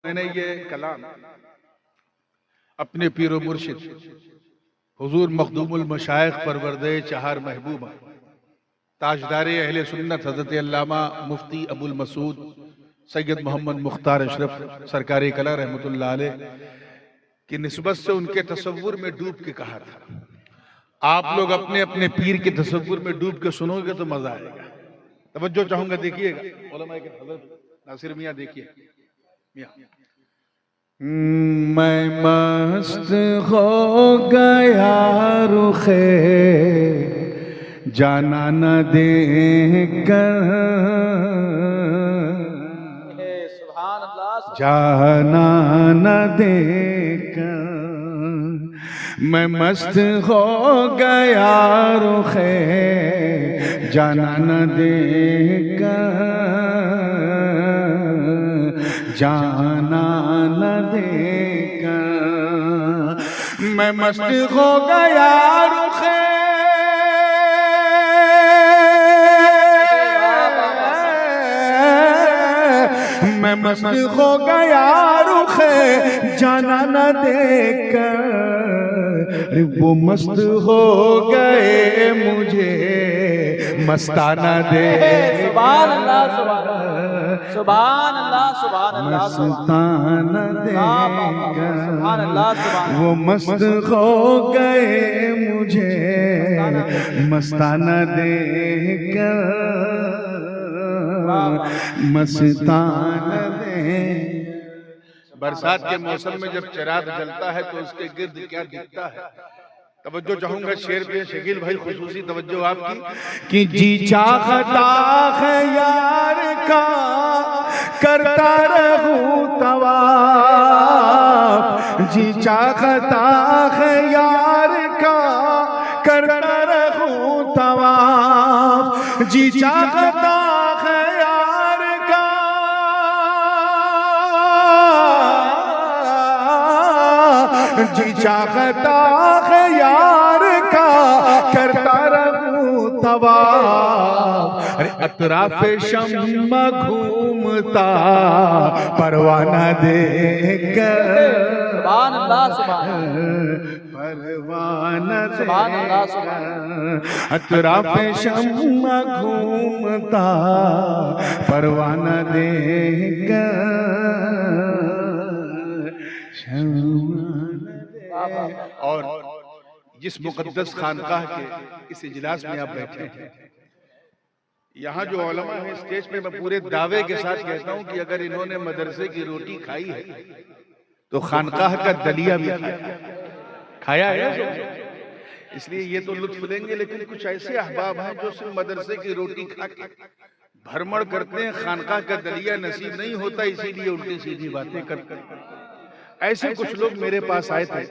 मैंने ये कलाम अपने पीर व मुर्शिद हुजूर मखदूमुल मशाइख परवरदे चहार महबूबा ताजदार अहले सुन्नत हज़रत अल्लामा मुफ्ती अबुल मसूद सैयद मोहम्मद मुख्तार अशरफ सरकारी कला रहमतुल्लाह अलैह की निस्बत से उनके तसव्वुर में डूब के कहा था। आप लोग अपने अपने पीर के तसव्वुर में डूब के सुनोगे तो मजा आएगा। तवज्जो चाहूंगा, देखिएगा उलमा के हज़रत नासिर मियां देखिए मियां। मैं मस्त हो गया रुखे जाना न देकर, जाना न देकर मैं मस्त हो गया रुखे जाना न देकर, जाना न देकर मैं मस्त हो गया रुखे मैं मस्त हो गया रुखे जाना न देकर, वो मस्त हो गए मुझे मस्ताना दे। सुभान अल्लाह सुभान अल्लाह सुभान अल्लाह मस्ताना देकर सुभान अल्लाह वो मस्त हो गए मुझे मस्ताना देकर, मस्ताना दे। बरसात के मौसम में जब चिराग जलता है तो उसके गिर्द क्या दिखता है। तवज्जो चाहूंगा शेर पे शकील भाई, खुसूसी तवज्जो आपकी। कि जी चाहता है यार का करता रहूं तवाफ, जी चाहता है यार का करता रहूं तवाफ, जी चाहता है यार का जी चाहता है यार का करता रहूं तवाफ। अरे अतराफ शम्मा घूमता परवाना देकर, सुभान अल्लाह सुभान परवाना सुभान अल्लाह सुभान। अतराफ शम्मा घूमता परवाना देकर, और जिस मुकद्दस खानकाह के इस इजलास में आप बैठे हैं, यहाँ जो उलमा है स्टेज पे, मैं पूरे दावे के साथ कहता हूँ कि अगर इन्होंने मदरसे की रोटी खाई है तो खानकाह का दलिया भी खाया है। इसलिए ये तो लुत्फ लेंगे, लेकिन कुछ ऐसे अहबाब हैं जो सिर्फ मदरसे की रोटी खा के भरमड़ करते हैं, खानकाह का दलिया नसीब नहीं होता, इसीलिए उल्टी सीधी बातें करते हैं। ऐसे कुछ लोग मेरे पास आए थे,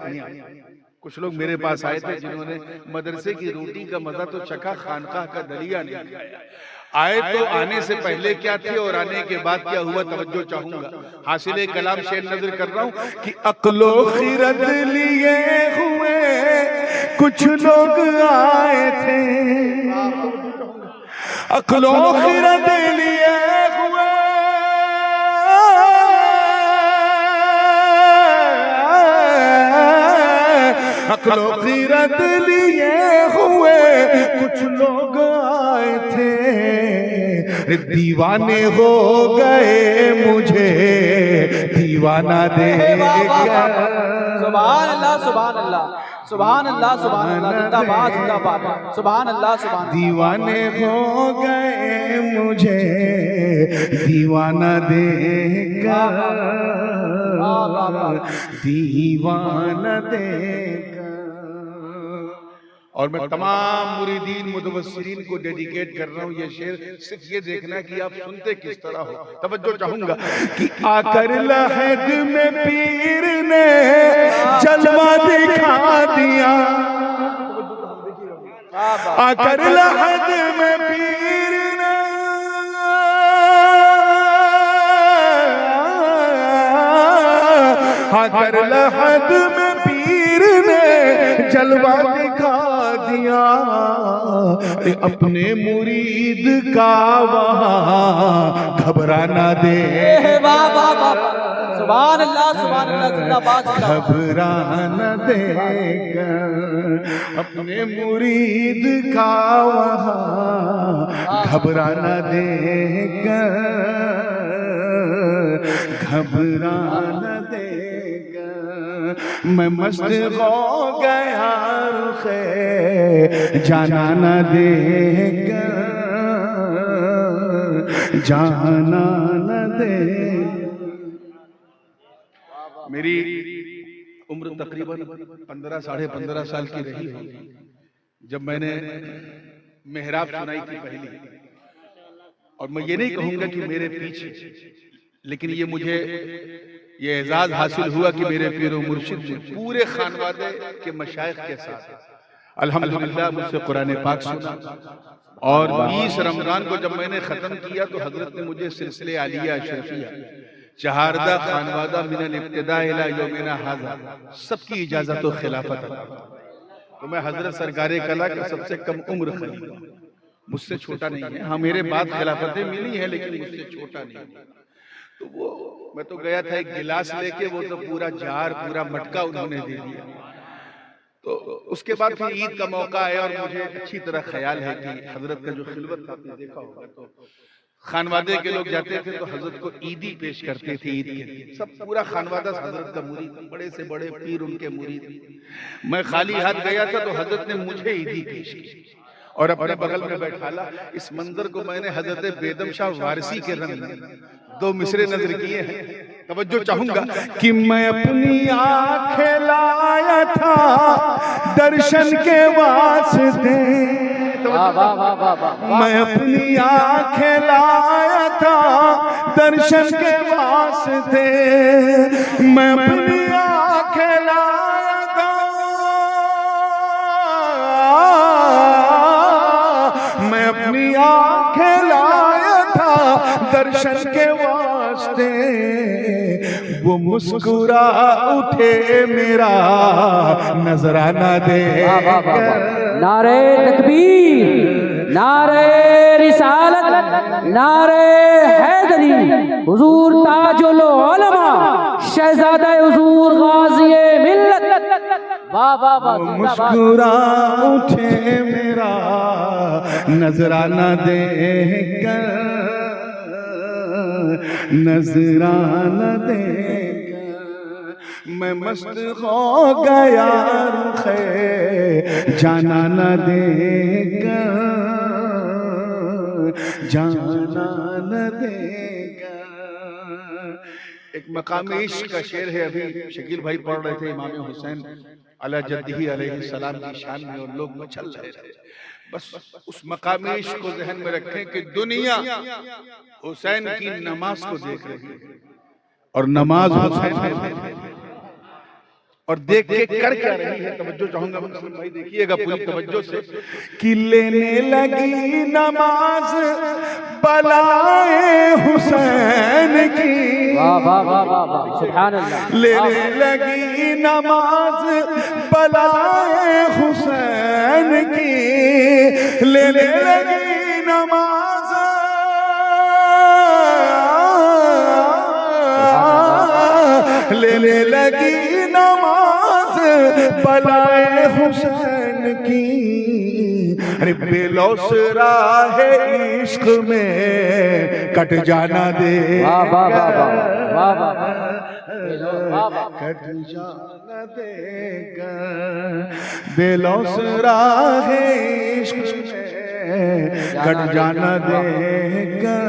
कुछ लोग मेरे पास आए थे जिन्होंने मदरसे की रोटी का मजा तो चखा, खानकाह का दलिया नहीं खाया। आए तो आने से पहले क्या थे और आने के बाद क्या हुआ, तवज्जो चाहूंगा। हासिले कलाम शेर नजर कर रहा हूं कि अक्लो खिरद लिए हुए कुछ लोग आए थे, अक्लो खिरद लिए हुए अक्लो खिरद लिए हुए कुछ लोग आए थे, दीवाने हो गए मुझे दीवाना देकर। सुभान अल्लाह सुभान अल्लाह सुभान अल्लाह सुभान अल्लाह जिंदाबाद जिंदाबाद सुभान अल्लाह सुभान। दीवाने हो गए मुझे दीवाना देकर, दीवाना देकर। और मैं तमाम मुरीदीन मुतवस्सिरीन को डेडिकेट कर रहा हूँ ये शेर, सिर्फ ये देखना कि आप सुनते किस तरह हो। तवज्जो चाहूंगा कि आकर लहद में पीर ने जलवा दिखा दिया, आकर लहद में पीर ने आकर लहद में पीर ने जलवा दिखा दिया, अपने मुरीद का वहाँ घबराना दे। सुभान अल्लाह जिंदाबाद जिंदाबाद। घबरा न देगा अपने मुरीद का वहाँ, घबरा न देगा, घबरा न देगा। मैं मस्त हो गया रुखे जाना न देगा, जाना न देगा। मेरी उम्र तकरीबन 15 साढ़े 15 साल की रही होगी जब मैंने मेहराब सुनाई थी पहली। और मैं ये नहीं कहूंगा कि मेरे पीछे, लेकिन ये मुझे ये एजाज हासिल हुआ कि मेरे पीर और मुर्शिद ने पूरे खानवादे के मशाइख के साथ अल्हम्दुलिल्लाह मुझसे कुरान पाक सुना। और 20 रमजान को जब मैंने खत्म किया तो हजरत ने मुझे सिलसिले आलिया शरीफिया चहारदा खानवादा मिनल इब्तिदा इला यौमिना हाज़ा सबकी इजाजत और खिलाफत। तो मैं हजरत सरकारे कला का सबसे कम उम्र खलीफा, मुझसे छोटा नहीं है। हाँ, मेरे बाद खिलाफतें मिली है लेकिन मुझसे छोटा नहीं है। तो वो मैं तो गया था एक गिलास लेके, वो तो पूरा जार पूरा मटका उन्होंने दे दिया। तो उसके बाद फिर ईद का मौका आया और मुझे अच्छी तरह ख्याल है कि हजरत का जो खिलवत था आपने देखा होगा, तो खानवादे के लोग जाते थे तो हजरत को ईदी पेश करते थे। ईद के दिन सब पूरा खानवादा हजरत का मुरीद, बड़े से बड़े पीर उनके मुरीद। मैं खाली हाथ गया था तो हजरत ने मुझे ईदी पेश की और अपने बगल में बैठाला। इस मंजर को मैंने हजरत बेदम शाह वारसी के रंग में 2 मिसरे नजर किए हैं। तवज्जो चाहूंगा कि मैं अपनी आँखें लाया था दर्शन के वास्ते, मैं अपनी आँखें लाया था दर्शन के वास्ते, मैं अपनी आँखें लाया था, मैं अपनी आँखें लाया था दर्शन के वास्ते। वो मुस्कुरा उठे मेरा नजराना दे। नारे तकबीर, नारे रिसालत, नारे हैदरी, हुजूर ताजुल उलमा, शहजादा हुजूर गाज़ी मिल्लत। वाह वाह वाह, मुस्कुरा उठे मेरा नजराना देगा, नजराना देगा। मैं मस्त हो गया रुखे जाना न देगा, जाना न देगा। एक मकामी इश्क का शेर है, अभी शकील भाई पढ़ रहे थे इमाम हुसैन अला जद्दी अलैहिस्सलाम की शान में और लोग मचल रहे थे। बस उस मकामी इश्क को ज़हन में रखें कि दुनिया हुसैन की नमाज को देख रही है और नमाज हुसैन है और देख के कर क्या रही है। तवज्जो चाहूंगा भाई, देखिएगा पूरी तवज्जो से कि लेने लगी नमाज बलाए हुसैन की, वाह वाह वाह वाह वाह, सुभान अल्लाह। लेने लगी नमाज बलाए हुसैन की, लेने लगी नमाज, लेने लगी नमाज बलाए हुसैन की। अरे बेलौसरा है इश्क में कट जाना दे, कट जाना देगा। बेलौसरा है इश्क में कट जाना देगा,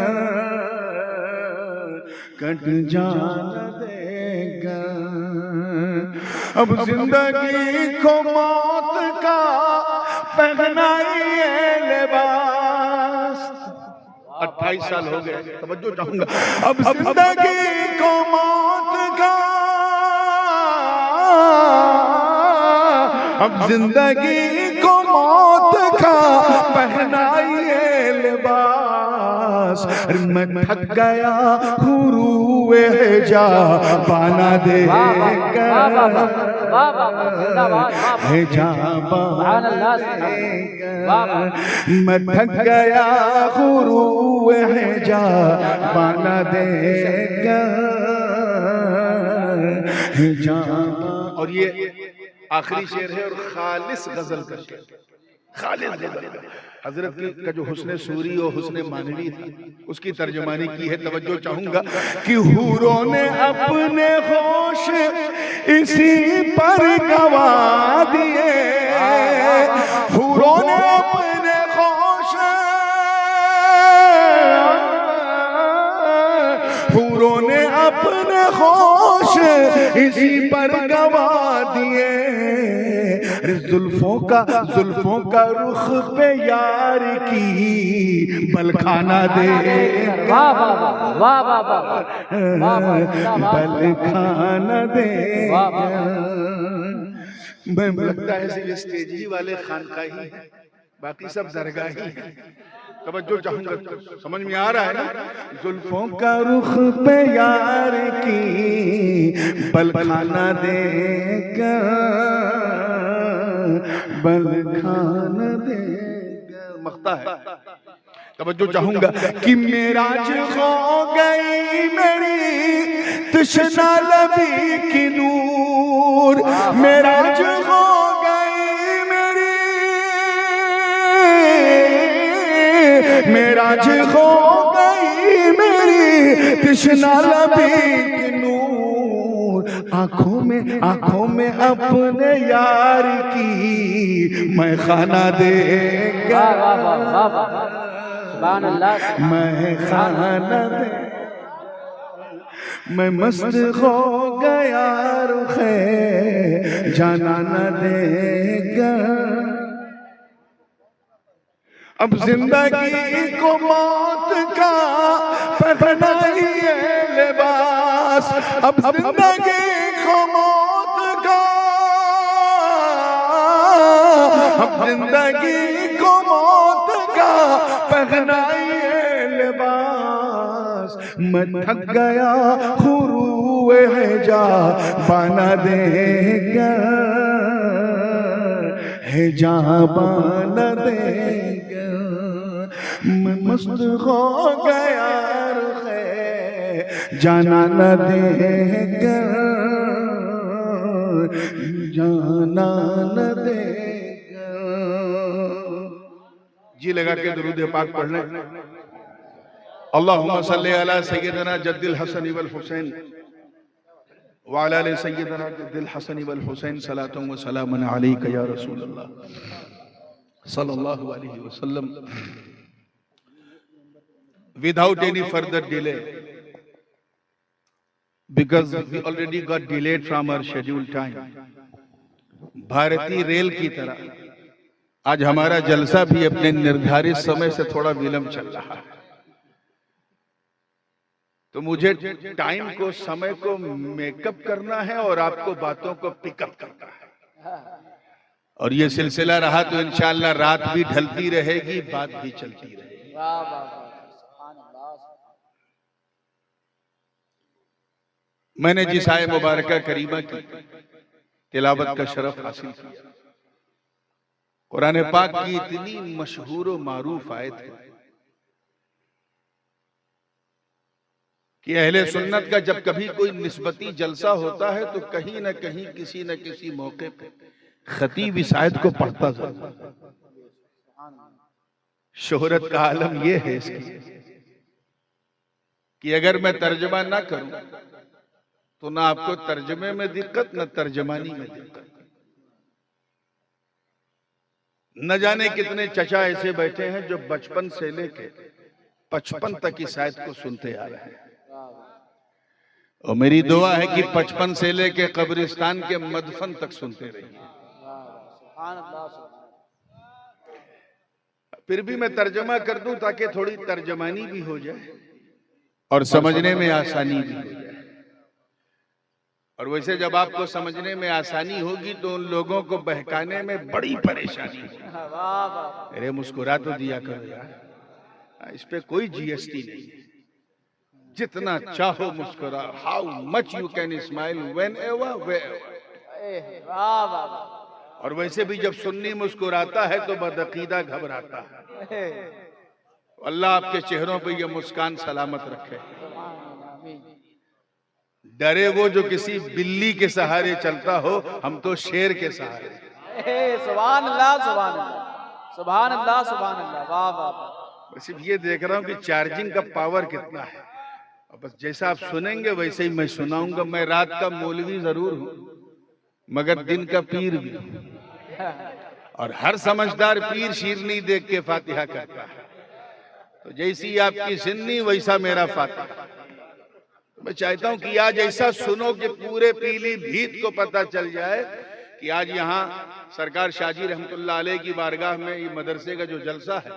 कट जाना देगा। अब जिंदगी को मौत का पहनाइए लिबास। 28 साल हो गए, तवज्जो चाहूंगा। अब जिंदगी को मौत का, अब जिंदगी को मौत का पहनाइए लिबास। मैं थक गया हुरूए जा पाना देगा, है जा पाना देगा। मैं थक गया हुरूए जा पाना देगा, और ये आखिरी शेर है और खालिस गजल का शेर, खालिस गजल का। हजरत का जो हुस्न सूरी और हुस्न मानवी था उसकी तर्जुमानी की है। तवज्जो चाहूंगा कि हूरों ने अपने होश इसी पर गवा दिए, हूरों ने अपने होश, हूरों ने अपने होश इसी पर गवा दिए। जुल्फों का रुख पे यार की बलखाना दे, वाह वाह वाह वाह वाह वाह बलखाना दे। लगता है सिर्फ स्टेज ही वाले खानकाही हैं, बाकी सब दरगाह ही है। तवज्जो चाहूंगा, समझ में आ रहा है ना? जुल्फों का रुख पे यार की बलखाना देगा, बलखाना देगा। मख्ता है। तवज्जो चाहूंगा कि मेराज हो गई मेरी तृष्णा लबी की नूर, मेराज हो गई मेरी, मेराज हो गई मेरी तृष्णा लबी की नूर। आंखों में अपने यार की मैं खाना देगा, मैं खाना दे, मैं मस्त हो गया रुखे जाना न देगा। अब जिंदगी को मौत का पहनाइए लिबास, अब जिंदगी को मौत का, अब जिंदगी को मौत का पहनाइए लिबास। मैं थक गया खुरूए है जा बना देगा, है जहाँ बना देगा। मैं मस्त हो गया रुखे जाना न देगा, जाना न देगा। जी लगा के दुरूद पाक पढ़ लें। अल्लाहुम्मा सल्ली अला सय्यदना जद्दिल हसन वल हुसैन व अला आलि सय्यदना जद्दिल हसन वल हुसैन सलातुन व सलामुन अलैका या रसूल अल्लाह सल्लल्लाहु अलैहि वसल्लम। Without any further delay, because we already got delayed from our scheduled time, भारतीय रेल की तरह आज हमारा जलसा भी अपने निर्धारित समय से थोड़ा विलंब चल रहा है। तो मुझे टाइम को, समय को मेकअप करना है और आपको बातों को पिकअप करना है। और ये सिलसिला रहा तो इंशाअल्लाह रात भी ढलती रहेगी, बात भी चलती रहेगी। मैंने जिस आय मुबारका करीमा की तिलावत का शरफ हासिल किया, कुरान पाक की इतनी मशहूर और मारूफ आयत है कि अहले सुन्नत का जब कभी कोई निस्बती जलसा होता है तो कहीं न कहीं किसी न किसी मौके पे खतीब इस आयत को पढ़ता जरूर। शोहरत का आलम यह है इसकी कि अगर मैं तर्जमा ना करूं तो ना आपको तर्जमे में दिक्कत, न तर्जमानी में दिक्कत। न जाने कितने चचा ऐसे बैठे हैं जो बचपन से लेके 55 तक इस आयत को सुनते आ रहे हैं। और मेरी दुआ है कि 55 से लेके कब्रिस्तान के मदफन तक सुनते रहिए। फिर भी मैं तर्जमा कर दूं ताकि थोड़ी तर्जमानी भी हो जाए और समझने में आसानी भी हो जाए। और वैसे जब आपको समझने में आसानी होगी तो उन लोगों को बहकाने में बड़ी परेशानी होगी। अरे मुस्कुरा तो दिया करो यार, इस पे कोई जीएसटी नहीं है। जितना चाहो मुस्कुरा, how much you can smile whenever where. और वैसे भी जब सुन्नी मुस्कुराता है तो बदअकीदा घबराता है। अल्लाह आपके चेहरों पे ये मुस्कान सलामत रखे। डरे वो जो किसी बिल्ली के सहारे चलता हो, हम तो शेर के सहारे। सुभान अल्लाह सुभान अल्लाह सुभान अल्लाह सुभान अल्लाह। वाह वाह वाह। मैं सिर्फ ये देख रहा हूँ कि चार्जिंग का पावर कितना है। और बस जैसा आप सुनेंगे वैसे ही मैं सुनाऊंगा। मैं रात का मौलवी जरूर हूँ, मगर दिन का पीर भी हूँ। और हर समझदार पीर शीरनी देख के फातिहा करता है। तो जैसी आपकी सिन्नी वैसा मेरा फातिहा। मैं चाहता हूं कि आज ऐसा सुनो कि पूरे पीलीभीत को पता चल जाए कि आज यहाँ सरकार शाहजी रहमतुल्लाह अलैह की बारगाह में ये मदरसे का जो जलसा है,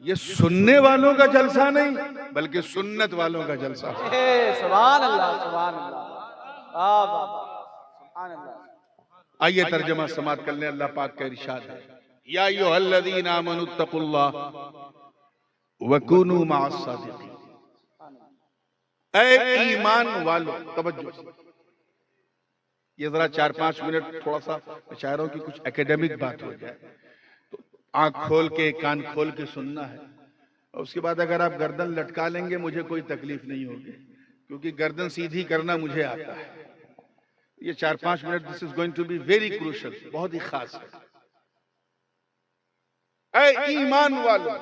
ये सुनने वालों का जलसा नहीं बल्कि सुन्नत वालों का जलसा है। सुभान अल्लाह सुभान अल्लाह। वाह वाह सुभान अल्लाह। आइए तर्जमा समात कर लें। अल्लाह पाक का इरशाद है, या अय्युहल्लज़ीना आमनुत्तकुल्लाह वकुनू मअस सादिकीन। ऐ ईमान वालों, तवज्जो से ये जरा 4-5 मिनट थोड़ा सा मैं चाह रहा हूं कि कुछ एकेडमिक बात हो जाए, तो आंख खोल के कान खोल के सुनना है। और उसके बाद अगर आप गर्दन लटका लेंगे मुझे कोई तकलीफ नहीं होगी, क्योंकि गर्दन सीधी करना मुझे आता है। ये 4-5 minute this is going to be very crucial, बहुत ही खास है। ऐ ईमान वालों,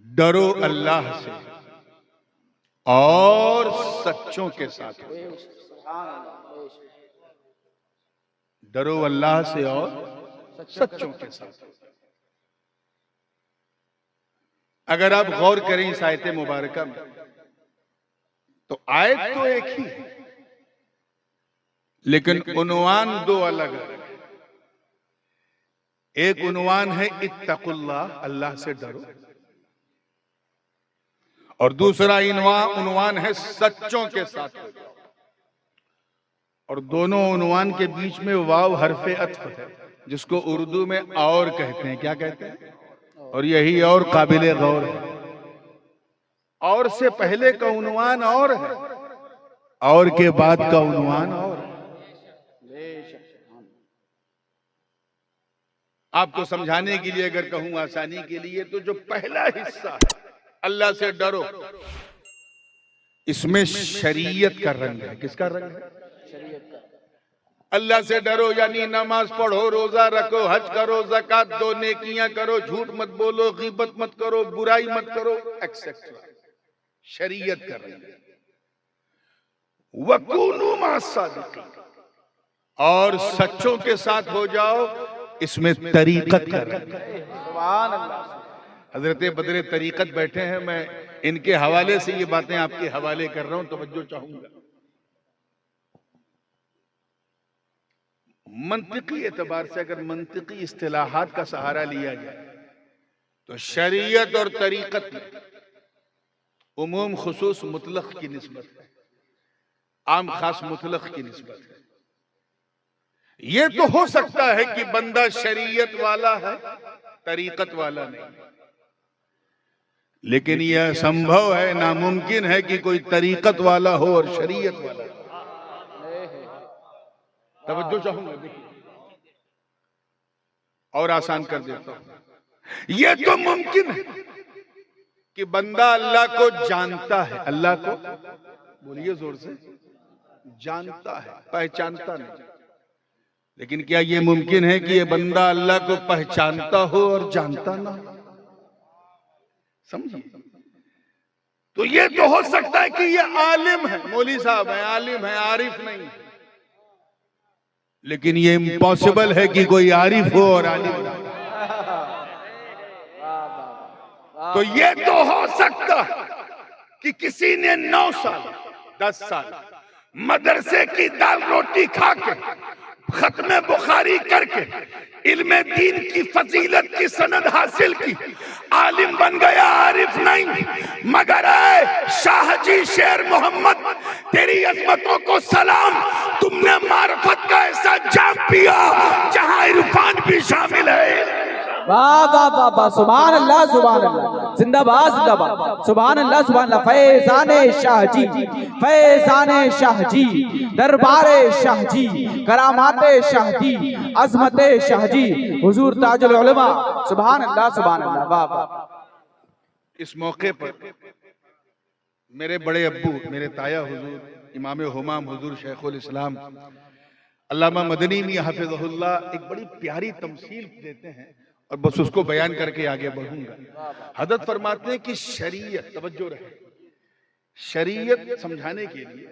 डरो अल्लाह से और सच्चों के साथ। डरो अल्लाह से और सच्चों के साथ। अगर आप गौर करें इस आयत मुबारका में, तो आयत तो एक ही है लेकिन उन्वान दो अलग अलग है। एक उन्वान है इत्तकुल्लाह, अल्लाह से डरो, और दूसरा उन्वान है सच्चों के साथ। और दोनों उन्वान के बीच में वाव हरफे अत्फ है, जिसको उर्दू में और कहते हैं। क्या कहते हैं? और यही और काबिले गौर है। और से पहले का उन्वान और है, और के बाद का उन्वान और है। आपको समझाने के लिए अगर कहूं आसानी के लिए, तो जो पहला हिस्सा है अल्लाह से डरो, इसमें शरीयत का रंग है। किसका रंग है? शरीयत का। अल्लाह से डरो यानी नमाज पढ़ो, रोजा रखो, हज करो, ज़कात दो, नेकियां करो, झूठ मत बोलो, गीबत मत करो, बुराई मत करो, एक्सेट्रा। शरीयत का रंग है। वकुनू मअस सादिकीन, और सच्चों के साथ हो जाओ, इसमें तरीकत का रंग है। सुभान अल्लाह। हजरत बदरे तरीकत बैठे हैं, मैं इनके हवाले से ये बातें आपके हवाले कर रहा हूं, तवज्जो चाहूंगा। मंतिकी एतबार से अगर मंतिकी इस्तिलाहात का सहारा लिया जाए, तो शरीयत और तरीकत में उमूम खुसूस मुतलक की निस्बत है, आम खास मुतलक की निस्बत है। ये तो हो सकता है कि बंदा शरीयत वाला है, तरीकत वाला नहीं, लेकिन यह संभव है, नामुमकिन है कि कोई तरीकत वाला हो और शरीयत वाला हो। तवज्जो चाहूंगा, देखिए और आसान कर देता हूं। यह तो मुमकिन है कि बंदा अल्लाह को जानता है, अल्लाह को बोलिए जोर से, जानता है, पहचानता नहीं। लेकिन क्या यह मुमकिन है कि यह बंदा अल्लाह को पहचानता हो और जानता ना हो? समझिए, तो ये तो हो सकता है कि ये आलिम है, मौली साहब है, आलिम है, आरिफ नहीं है। लेकिन ये इम्पॉसिबल है कि कोई आरिफ हो और आलिम ना हो। तो ये तो हो सकता है कि किसी ने 9 साल 10 साल मदरसे की दाल रोटी खा के, खत्म बुखारी करके, इल्मे दीन की फजीलत की सनद हासिल की, आलिम बन गया, आरिफ नहीं। मगर शाहजी शेर मोहम्मद, तेरी अजमतों को सलाम, तुमने मार्फत का ऐसा जाम पिया जहां इरफान भी शामिल है। वाह वाह वाह वाह, सुभान अल्लाह सुभान अल्लाह, जिंदाबाद जिंदाबाद, सुभान अल्लाह सुभान अल्लाह। फैजाने शाहजी, फैजाने शाहजी, दरबारे शाहजी, करामाते शाहजी, अजमते शाहजी, हुजूर ताजुल उलमा, सुभान अल्लाह सुभान अल्लाह। वाह वाह। इस मौके पर मेरे बड़े अब्बू, मेरे ताया हुजूर इमाम हुमाम हुजूर शेखुल इस्लाम अल्लामा मदनी मियां हफिज़हुल्लाह एक बड़ी प्यारी तमसील देते हैं और बस उसको बयान करके आगे बढ़ूंगा। हजरत फरमाते हैं कि शरीयत, तवज्जो रहे, शरीयत समझाने के लिए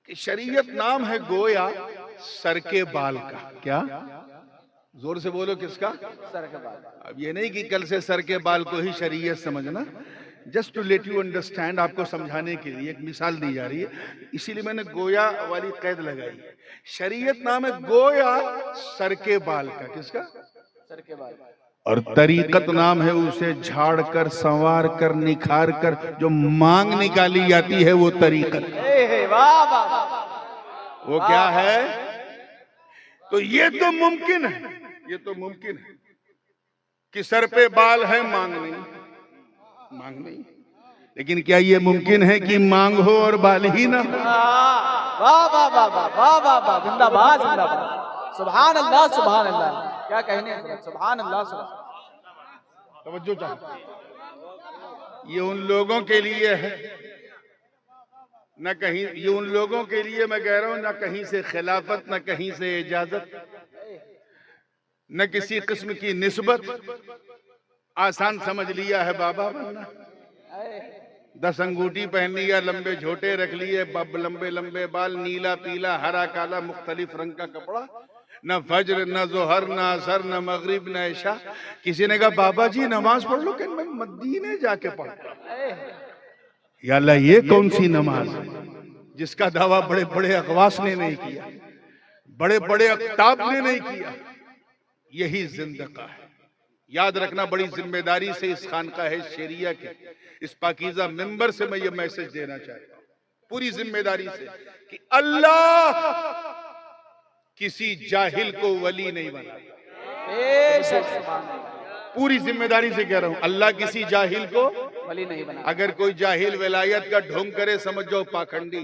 कि शरीयत नाम है गोया सर के बाल का। क्या? जोर से बोलो, किसका? सर के बाल। अब ये नहीं कि कल से सर के बाल को ही शरीयत समझना, just to let you understand, आपको समझाने के लिए एक मिसाल दी जा रही है, इसीलिए मैंने गोया वाली कैद लगाई। शरीयत नाम है गोया सर के बाल का। किसका? सर के बाल। और तरीकत नाम है उसे झाड़ कर, संवार कर, निखार कर जो मांग निकाली जाती है, वो तरीकत। वाह वाह। वो क्या है? तो ये तो मुमकिन है, ये तो मुमकिन है कि सर पे बाल है, मांग नहीं, लेकिन क्या ये मुमकिन है कि मांग हो और बाल ही ना? वाह वाह वाह वाह वाह वाह वाह, जिंदाबाद जिंदाबाद, सुभान अल्लाह सुभान अल्लाह। क्या कहने, सुभान अल्लाह सुभान। तवज्जो चाहिए। ये उन लोगों के लिए है, न कहीं, ये उन लोगों के लिए मैं कह रहा हूं, न कहीं से खिलाफत, न कहीं से इजाजत, न किसी किस्म की निस्बत। आसान समझ लिया है बाबा बनना, 10 अंगूठी पहन लिया, लंबे झोटे रख लिए, लंबे लंबे बाल, नीला पीला हरा काला मुख्तलिफ रंग का कपड़ा, न फज्र न जोहर न असर न मगरिब न इशा। किसी ने कहा बाबा जी नमाज पढ़ लो, कि मैं मदीने जाके पढ़ता। या अल्लाह, ये कौन सी नमाज है जिसका दावा बड़े बड़े अखवास ने नहीं किया, बड़े बड़े अख्ताब ने नहीं किया। यही जिंदगा है। याद रखना, बड़ी जिम्मेदारी से इस खानकाह शेरिया के इस पाकीज़ा मिंबर से मैं ये मैसेज देना चाहता हूं, पूरी जिम्मेदारी से, कि अल्लाह किसी जाहिल को वली नहीं बनाता। पूरी जिम्मेदारी से कह रहा हूं, अल्लाह किसी जाहिल को वली नहीं बना। अगर कोई जाहिल विलायत का ढोंग करे, समझ जाओ पाखंडी।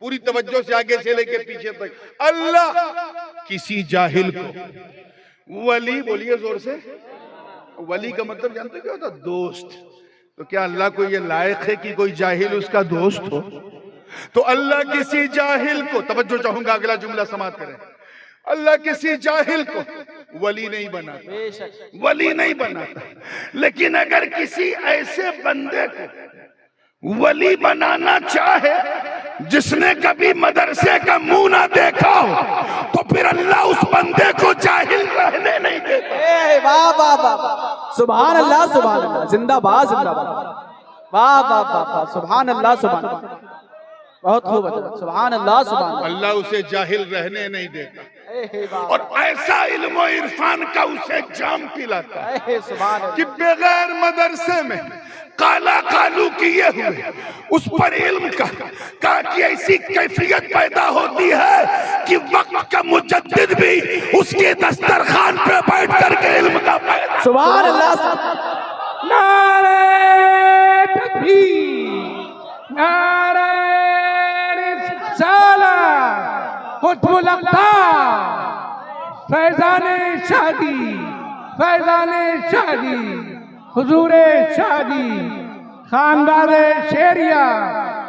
पूरी तवज्जो से आगे से लेके पीछे तक, अल्लाह किसी जाहिल को वली, बोलिए जोर से। वली का मतलब जानते क्या होता? दोस्त। तो क्या अल्लाह को ये लायक है कि कोई जाहिल उसका दोस्त हो? तो अल्लाह किसी जाहिल को, तवज्जो चाहूंगा, अगला जुमला समाप्त करें, अल्लाह किसी जाहिल को वली नहीं बनाता, वली नहीं बनाता। लेकिन अगर किसी ऐसे बंदे को वली बनाना चाहे जिसने कभी मदरसे का मुंह ना देखा हो, तो फिर अल्लाह उस बंदे को जाहिल रहने नहीं देता। वाह वाह वाह, सुभान अल्लाह सुभान अल्लाह, जिंदाबाद जिंदाबाद, वाह वाह वाह, सुभान अल्लाह सुभान। बहुत खूब, सुभान अल्लाह सुभान। अल्लाह उसे जाहिल रहने नहीं देता, और ऐसा इल्म और इरफान का उसे जाम पिलाता है कि बगैर मदरसे में काला कालू किए हुए उस पर इल्म का कि ऐसी कैफियत पैदा होती है कि वक्त का मुजद्दिद भी उसके दस्तरखान पे बैठ करके इल्म का पैदा। सुभान अल्लाह। नारे तकबीर, नारे रिसालत, कुतुबुल अक़तार, फैज़ाने शादी, फैज़ाने शादी, हुजूरे शादी, खानदाने शेरिया,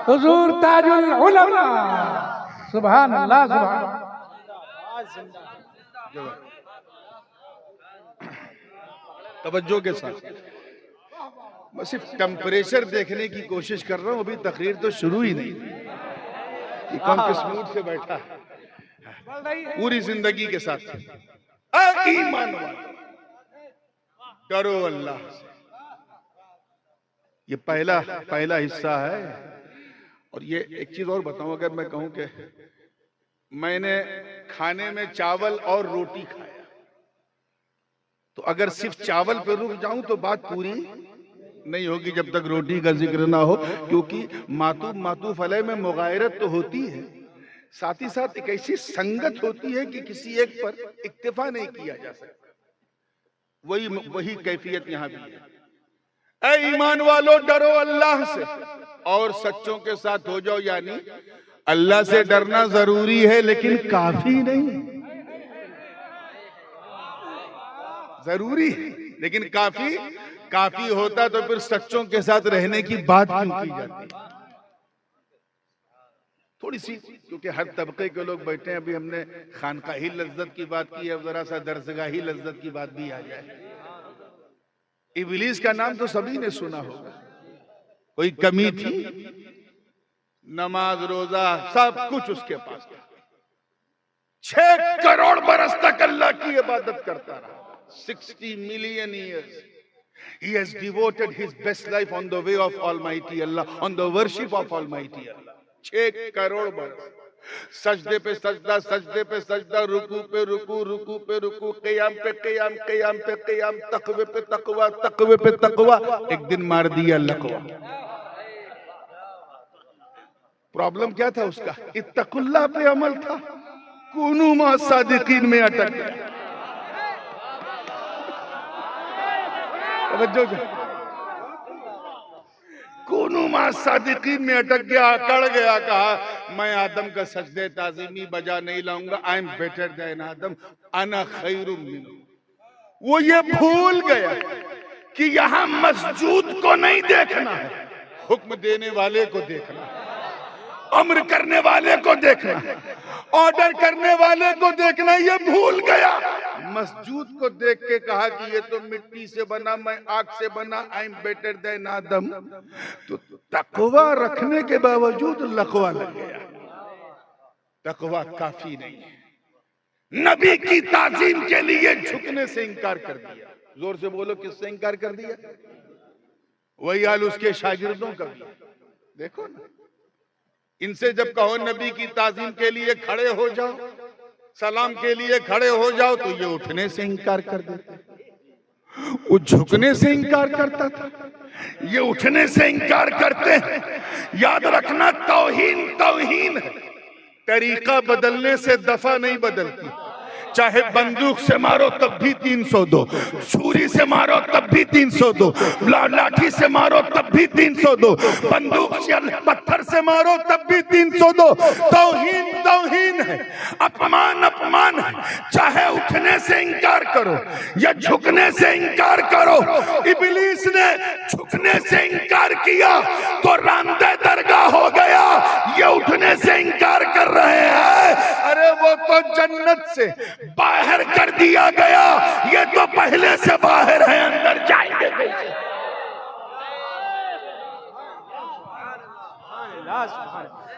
हुजूर ताजुल उलमा। सुभान अल्लाह सुभान। तवज्जो के साथ मैं सिर्फ टेम्परेचर देखने की कोशिश कर रहा हूं, अभी तकरीर तो शुरू ही नहीं कि कौन किस मूड से बैठा है। पूरी जिंदगी के साथ ईमान वालों, डरो अल्लाह से। ये पहला हिस्सा है। और ये एक चीज और बताऊं, अगर मैं कहूं कि मैंने खाने में चावल और रोटी खाया, तो अगर सिर्फ चावल पे रुक जाऊं तो बात पूरी नहीं होगी जब तक रोटी का जिक्र ना हो, क्योंकि मातूफ अलैह में मुगायरत तो होती है, साथ ही साथ एक ऐसी संगत होती है कि किसी एक पर इक्तिफा नहीं किया जा सकता। वही कैफियत यहाँ भी है। ऐ ईमान वालों, डरो अल्लाह से और सच्चों के साथ हो जाओ। यानी अल्लाह से डरना जरूरी है, लेकिन काफी नहीं। जरूरी है लेकिन काफी होता तो फिर सच्चों के साथ रहने की बात क्यों की जाती? थोड़ी सी, क्योंकि हर तबके के लोग बैठे हैं। अभी हमने खानकाही लज्जत की बात की है, अब जरा सा दरसगाही लज्जत की बात भी आ जाए। इबलीस का नाम तो सभी ने सुना होगा, कोई कमी थी? नमाज रोजा सब कुछ उसके पास था। 6 करोड़ बरस तक अल्लाह की इबादत करता रहा। 60 million years he has devoted his best life on the way of Almighty Allah, on the worship of Almighty Allah. 6 crore बरस सजदे पे सजदा, सजदे पे सजदा, रुकू पे रुकू, रुकू पे रुकू, क़याम पे क़याम, क़याम पे क़याम, तक़वे पे तक़वा, तक़वे पे तक़वा। एक दिन मार दिया लकवा। प्रॉब्लम क्या था उसका? इत्तक़ुल्लाह पे अमल था, कूनू मा सादिकीन में अटक गया। कूनू मा सादिकीन में अटक गया, अकड़ गया, कहा मैं आदम का सजदे ताज़ीमी बजा नहीं लाऊंगा। आई एम बेटर देन आदम, अना खैरुम मिन्हु। वो ये भूल गया कि यहां मस्जूद को नहीं देखना है, हुक्म देने वाले को देखना है, अम्र करने वाले को देखना है, ऑर्डर करने वाले को देखना। ये भूल गया। मस्जूद को देख के कहा कि ये तो मिट्टी से बना, मैं आग से बना, आई एम बेटर देन आदम। तो तकवा रखने के बावजूद लकवा लग गया। तकवा काफी नहीं है। नबी की ताजीम के लिए झुकने से इंकार कर दिया। जोर से बोलो, किससे इंकार कर दिया? वही हाल उसके शागिर्दों का भी। देखो ना, इनसे जब कहो नबी की ताजीम के लिए खड़े हो जाओ, सलाम के लिए खड़े हो जाओ, तो ये उठने से इंकार कर देते। वो झुकने से इंकार करता था, ये उठने से इंकार करते हैं। याद रखना, तौहीन तौहीन है। तरीका बदलने से दफा नहीं बदलती। चाहे बंदूक से मारो तब भी 300 दो, छुरी से मारो तब भी 300 दो, लाठी से मारो तब भी 300 दो, बंदूक से पत्थर से मारो तब भी 300 दो। तौहीन तौहीन है, अपमान अपमान है। चाहे उठने से इंकार करो या झुकने से इंकार करो। इब्लीस ने झुकने से इंकार किया तो रांदे दरगाह हो गया। ये उठने से इंकार कर रहे हैं, अरे वो तो जन्नत से बाहर कर दिया गया, ये तो पहले से बाहर है, अंदर जाएंगे कैसे?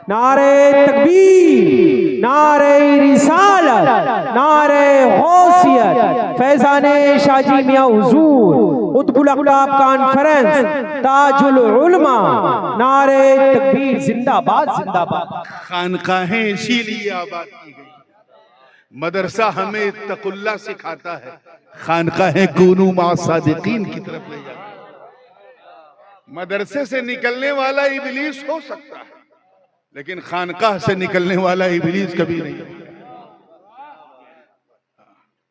नारे तकबीर, नारे रिसालत, नारे गौसियत, फैजाने शाजी मियां हुजूर, कुतुबुल अक़ताब कॉन्फ्रेंस, ताजुल उलमा, नारे तकबीर, जिंदाबाद जिंदाबाद। खानकाहें इसीलिए आबाद की गई। मदरसा हमें तक़ुल्लाह सिखाता है, खानकाहें कूनू मा सादिकीन की तरफ ले जाती है। मदरसे से निकलने वाला इब्लीस हो सकता है, लेकिन खानकाह से निकलने वाला इब्लीस कभी नहीं।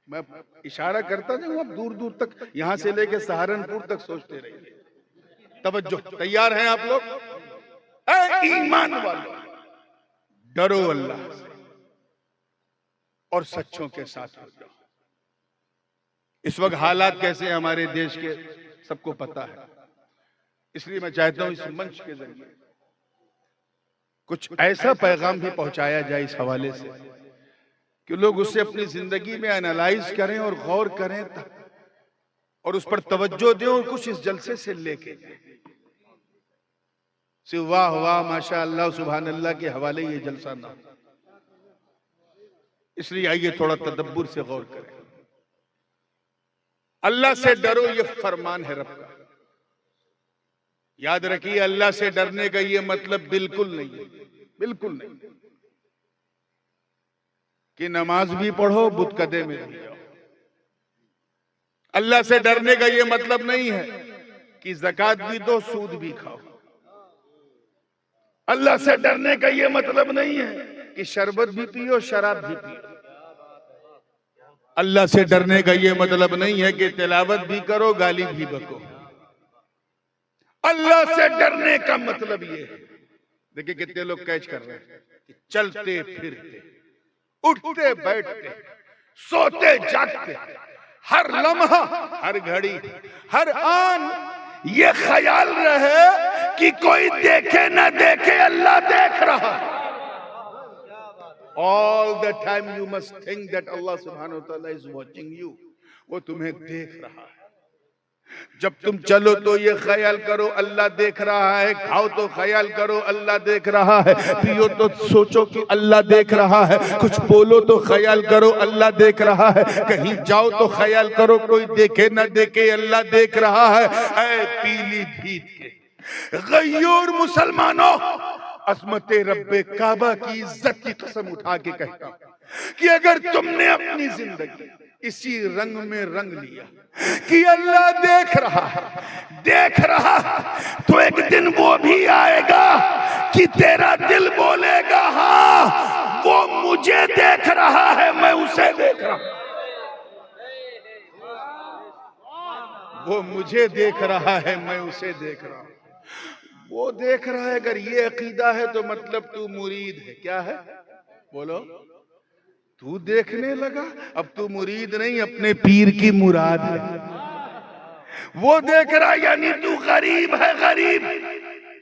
मैं इशारा करता जाऊं, आप दूर दूर तक, यहां से लेके सहारनपुर तक सोचते रहिए। तवज्जो, तैयार हैं आप लोग? ईमान वालों, डरो अल्लाह से और सच्चों के साथ हो जाओ। इस वक्त हालात कैसे हैं हमारे देश के, सबको पता है। इसलिए मैं चाहता हूं इस मंच के जरिए कुछ ऐसा पैगाम भी पहुंचाया जाए इस हवाले से कि लोग उससे अपनी जिंदगी में एनालाइज करें और गौर करें और उस पर तवज्जो दें और कुछ इस जलसे से लेके सिर्फ वाह वाह माशा अल्लाह सुभान अल्लाह के हवाले ये जलसा ना। इसलिए आइए थोड़ा तदब्बुर से गौर करें। अल्लाह से डरो, ये फरमान है रब का। याद रखिए, अल्लाह से डरने का ये मतलब बिल्कुल नहीं है, बिल्कुल नहीं कि नमाज भी पढ़ो बुतकदे में भी जाओ। अल्लाह से डरने का ये मतलब नहीं है कि ज़कात भी दो सूद भी खाओ। अल्लाह से डरने का ये मतलब नहीं है कि शरबत भी पियो शराब भी पियो। अल्लाह से डरने का ये मतलब नहीं है कि तिलावत भी करो गाली भी बको। अल्लाह से डरने का मतलब ये है, देखिए कितने लोग कैच कर रहे हैं कि चलते फिरते, उठते बैठते, सोते जागते, हर लम्हा, हर घड़ी, हर आन ये ख्याल रहे कि कोई देखे ना देखे, अल्लाह देख रहा। All the time you must think that Allah subhanahu wa ta'ala is watching you. वो तुम्हें देख रहा है। जब तुम चलो तो ये ख्याल करो अल्लाह देख रहा है, खाओ तो ख्याल करो अल्लाह देख रहा है, पियो तो सोचो कि अल्लाह देख रहा है, कुछ बोलो तो ख्याल करो अल्लाह देख रहा है, कहीं जाओ तो ख्याल करो कोई देखे ना देखे अल्लाह देख रहा है। ऐ पीलीभीत के गयूर मुसलमानों, अज़मते रब्बे काबा की इज्जत की कसम उठा के कहता हूं कि अगर तुमने अपनी जिंदगी इसी रंग में रंग लिया कि अल्लाह देख रहा है, तो एक दिन वो भी आएगा कि तेरा दिल बोलेगा हाँ वो मुझे देख रहा है, मैं उसे देख रहा हूं, वो मुझे देख रहा है, मैं उसे देख रहा हूं। वो देख रहा है, अगर ये अकीदा है तो मतलब तू मुरीद है। क्या है बोलो? तू देखने लगा, अब तू मुरीद नहीं, अपने पीर की मुराद है। वो देख रहा यानी तू गरीब है, गरीब।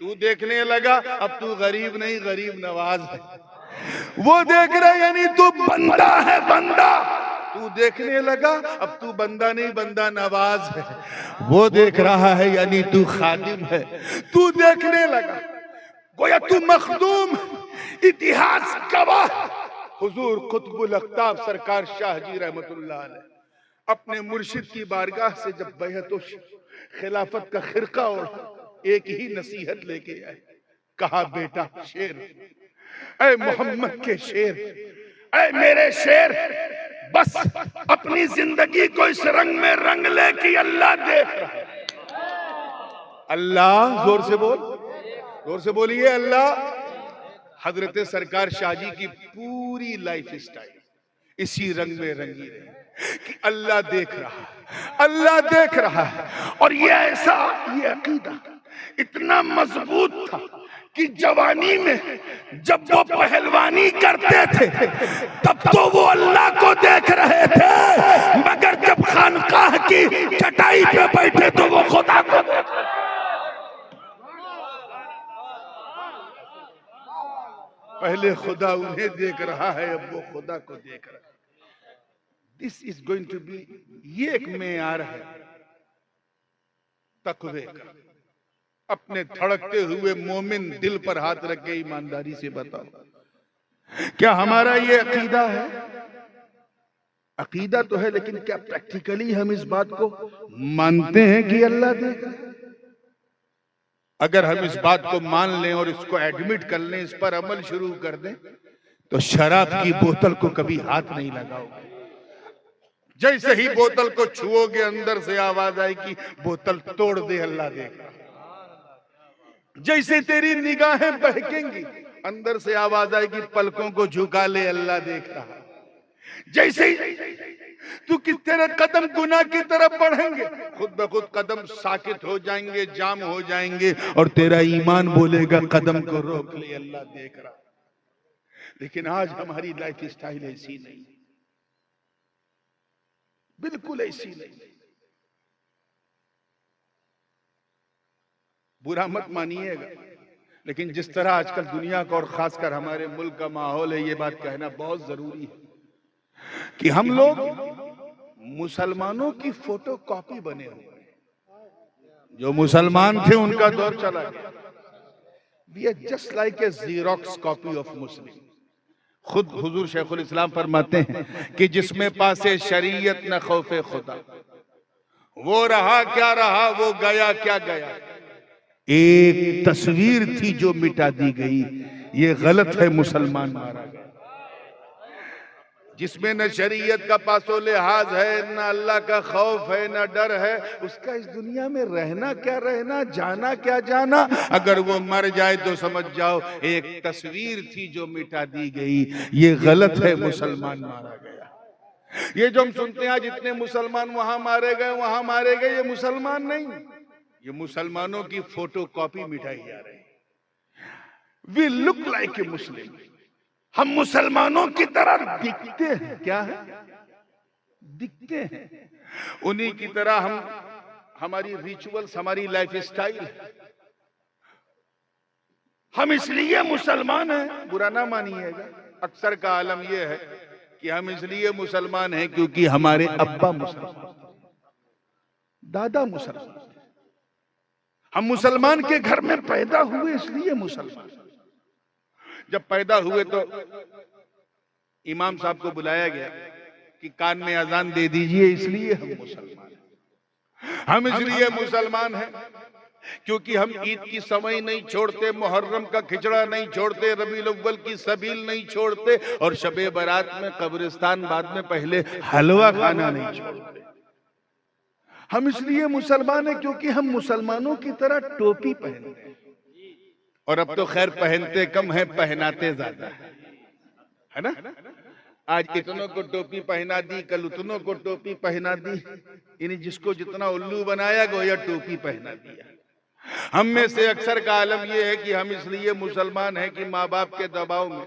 तू देखने लगा, अब तू गरीब नहीं, गरीब नवाज है। वो देख रहा यानी तू बंदा है, बंदा। तू देखने लगा, अब तू बंदा नहीं, बंदा नवाज है। वो देख रहा है यानी तू खादिम है। तू देखने लगा गोया तू मखदूम। इतिहास गवाह हुजूर कुतुबुल अख्ताब सरकार शाह जी रहमतुल्लाह अलैह अपने मुर्शिद की बारगाह से जब बैअत खिलाफत का खिरका और एक ही नसीहत लेके आए, कहा बेटा शेर, ऐ मोहम्मद के शेर, ऐ मेरे शेर, बस अपनी जिंदगी को इस रंग में रंग ले कि अल्लाह देख रहा है। अल्लाह, जोर से बोल, जोर से बोलिए अल्लाह। हजरत सरकार शाह जी की पूरी लाइफ स्टाइल इसी रंग में रंगी रही कि अल्लाह देख रहा है, अल्लाह देख रहा है। और ये ऐसा, ये अकीदा इतना मजबूत था कि जवानी में जब वो पहलवानी करते थे तब तो वो अल्लाह को देख रहे थे, मगर जब खानकाह की चटाई पे बैठे तो वो खुदा को देख रहे थे। पहले खुदा उन्हें देख रहा है, अब वो खुदा को देख रहा है। This is going to be, ये एक मेयार है तकवे का। अपने धड़कते हुए मोमिन दिल पर हाथ रख के ईमानदारी से बताओ, क्या हमारा ये अकीदा है? अकीदा तो है, लेकिन क्या प्रैक्टिकली हम इस बात को मानते हैं कि अल्लाह देख रहा है? अगर हम इस बात को मान लें और इसको एडमिट कर लें, इस पर अमल शुरू कर दें, तो शराब की बोतल को कभी हाथ नहीं लगाओगे। जैसे ही बोतल को छुओगे अंदर से आवाज आएगी बोतल तोड़ दे, अल्लाह देख रहा है। जैसे तेरी निगाहें बहकेंगी अंदर से आवाज आएगी पलकों को झुका ले, अल्लाह देख रहा है। जैसे तू कि तेरे कदम गुनाह की तरफ बढ़ेंगे, खुद ब खुद कदम साकित हो जाएंगे, जाम हो जाएंगे, और तेरा ईमान बोलेगा कदम को रोक ले, अल्लाह देख रहा। लेकिन आज हमारी लाइफ स्टाइल ऐसी नहीं, बिल्कुल ऐसी नहीं। बुरा मत मानिएगा, लेकिन जिस तरह आजकल दुनिया का और खासकर हमारे मुल्क का माहौल है, ये बात कहना बहुत जरूरी है कि हम लोग मुसलमानों की फोटो कॉपी बने हुए हैं। जो मुसलमान थे उनका दौर चला गया। We are just like a xerox copy of Muslim. खुद हुजूर शेखुल इस्लाम फरमाते हैं कि जिसमें पासे शरीयत न खौफे खुदा, वो रहा क्या रहा, वो गया क्या गया। एक तस्वीर थी जो मिटा दी गई, ये गलत है, मुसलमान मारा गया। जिसमें न शरीयत का पासो लिहाज है, न अल्लाह का खौफ है, न डर है, उसका इस दुनिया में रहना क्या रहना, जाना क्या जाना। अगर वो मर जाए तो समझ जाओ एक तस्वीर थी जो मिटा दी गई, ये गलत है, मुसलमान मारा गया। ये जो हम सुनते हैं आज इतने मुसलमान वहां मारे गए, वहां मारे गए, ये मुसलमान नहीं, ये मुसलमानों की फोटो कॉपी मिटाई जा रही है। वी लुक लाइक ए मुस्लिम, हम मुसलमानों की तरह दिखते हैं। क्या है? दिखते हैं उन्हीं की तरह। हम, हमारी रिचुअल्स, हमारी लाइफ स्टाइल, हम इसलिए मुसलमान हैं, बुरा ना मानिएगा, अक्सर का आलम यह है कि हम इसलिए मुसलमान हैं क्योंकि हमारे अब्बा मुसलमान, दादा मुसलमान, हम मुसलमान के घर में पैदा हुए इसलिए मुसलमान। जब पैदा हुए तो इमाम साहब को बुलाया गया कि कान में अजान दे दीजिए, इसलिए हम मुसलमान हैं। हम इसलिए मुसलमान हैं क्योंकि हम ईद की समय नहीं छोड़ते, मुहर्रम का खिचड़ा नहीं छोड़ते, रबीउल अव्वल की सबील नहीं छोड़ते और शबे बारात में कब्रिस्तान बाद में पहले हलवा खाना नहीं छोड़ते। हम इसलिए मुसलमान हैं क्योंकि हम मुसलमानों की तरह टोपी पहनते हैं, और अब तो खैर पहनते कम है, पहनाते ज्यादा है ना। आज इतनों को टोपी पहना दी, कल उतनों को टोपी पहना दी, यानी जिसको जितना उल्लू बनाया गोया टोपी पहना दिया। हम में से अक्सर का आलम यह है कि हम इसलिए मुसलमान हैं कि माँ बाप के दबाव में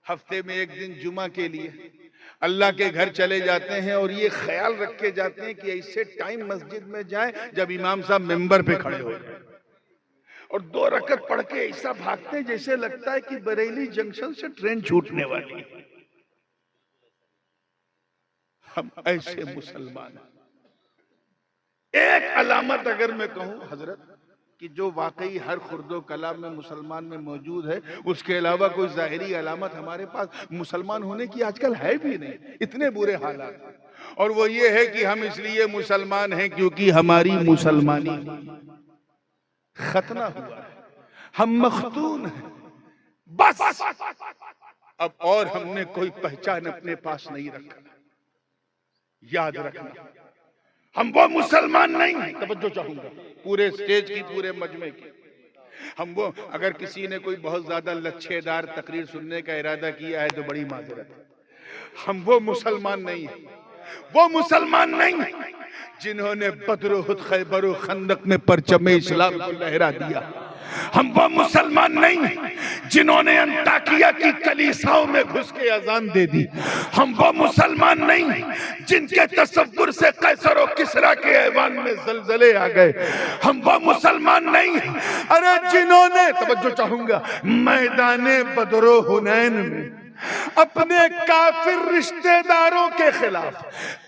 हफ्ते में एक दिन जुमा के लिए अल्लाह के घर चले जाते हैं और ये ख्याल रखे जाते हैं कि ऐसे टाइम मस्जिद में जाएं जब इमाम साहब मिंबर पे खड़े हो जाए, और 2 रकत पढ़ के ऐसा भागते हैं जैसे लगता है कि बरेली जंक्शन से ट्रेन छूटने वाली है। हम ऐसे मुसलमान हैं। एक अलामत अगर मैं कहूं हजरत कि जो वाकई हर खुर्दो कलाम में मुसलमान में मौजूद है, उसके अलावा कोई जाहिरी अलामत हमारे पास मुसलमान होने की आजकल है भी नहीं, इतने बुरे हालात। और वो ये है कि हम इसलिए मुसलमान हैं क्योंकि हमारी मुसलमानी खतना हुआ है, हम मखतून हैं बस। अब और हमने कोई पहचान अपने पास नहीं रखा। याद रखना, हम वो मुसलमान नहीं हैं। तवज्जो चाहूंगा पूरे स्टेज की, पूरे मजमे की। हम वो, अगर किसी ने कोई बहुत ज्यादा लच्छेदार तकरीर सुनने का इरादा किया है तो बड़ी माजरत है। हम वो मुसलमान नहीं हैं, वो मुसलमान नहीं हैं जिन्होंने बद्र, उहद, खैबर और खंदक में परचम इस्लाम को लहरा दिया। हम वो मुसलमान नहीं हैं जिन्होंने अंताकिया की कलीसाओं में घुस के अजान दे दी। हम वो मुसलमान नहीं हैं जिनके तसव्वुर से कैसर और किसरा के ऐवान में जलजले आ गए। हम वो मुसलमान नहीं हैं अरे जिन्होंने, तवज्जो चाहूंगा, मैदाने बदरो हुनैन में अपने काफिर रिश्तेदारों के खिलाफ